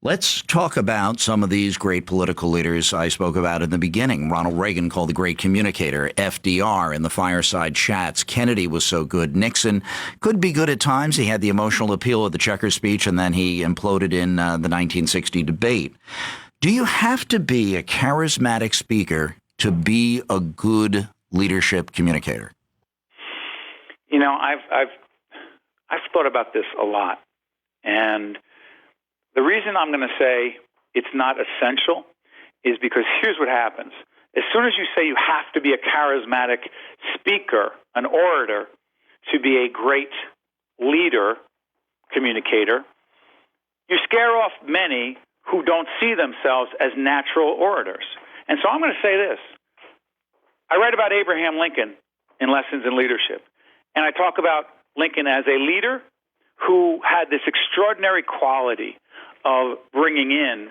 Let's talk about some of these great political leaders I spoke about in the beginning. Ronald Reagan called the great communicator. FDR in the fireside chats. Kennedy was so good. Nixon could be good at times. He had the emotional appeal of the Checkers speech, and then he imploded in the 1960 debate. Do you have to be a charismatic speaker to be a good leadership communicator? You know, I've thought about this a lot, and the reason I'm going to say it's not essential is because here's what happens. As soon as you say you have to be a charismatic speaker, an orator, to be a great leader, communicator, you scare off many who don't see themselves as natural orators. And so I'm going to say this. I write about Abraham Lincoln in Lessons in Leadership, and I talk about Lincoln as a leader who had this extraordinary quality of bringing in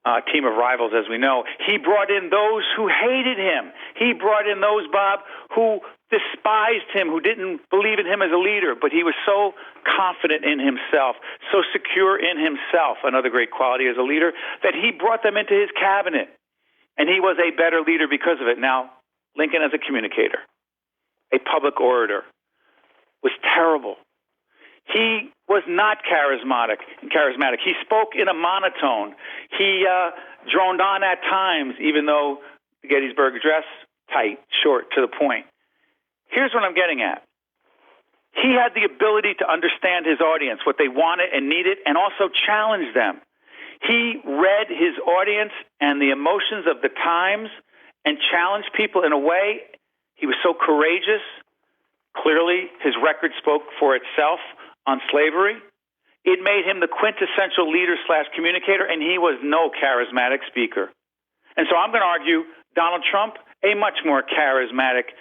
a team of rivals, as we know. He brought in those who hated him. He brought in those, Bob, who despised him, who didn't believe in him as a leader, but he was so confident in himself, so secure in himself, another great quality as a leader, that he brought them into his cabinet, and he was a better leader because of it. Now, Lincoln as a communicator, a public orator, was terrible. He was not charismatic. He spoke in a monotone. He droned on at times, even though the Gettysburg Address, tight, short, to the point. Here's what I'm getting at. He had the ability to understand his audience, what they wanted and needed, and also challenge them. He read his audience and the emotions of the times and challenged people in a way. He was so courageous. Clearly, his record spoke for itself on slavery. It made him the quintessential leader/communicator, and he was no charismatic speaker. And so I'm going to argue Donald Trump, a much more charismatic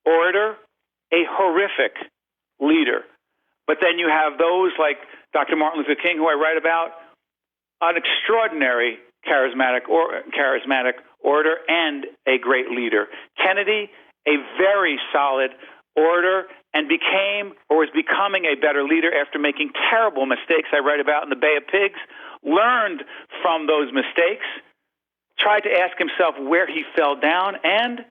orator, a horrific leader. But then you have those like Dr. Martin Luther King, who I write about, an extraordinary charismatic orator and a great leader. Kennedy, a very solid orator, and became or was becoming a better leader after making terrible mistakes I write about in the Bay of Pigs, learned from those mistakes, tried to ask himself where he fell down, and,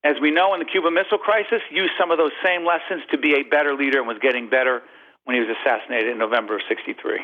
as we know in the Cuban Missile Crisis, used some of those same lessons to be a better leader and was getting better when he was assassinated in November of '63.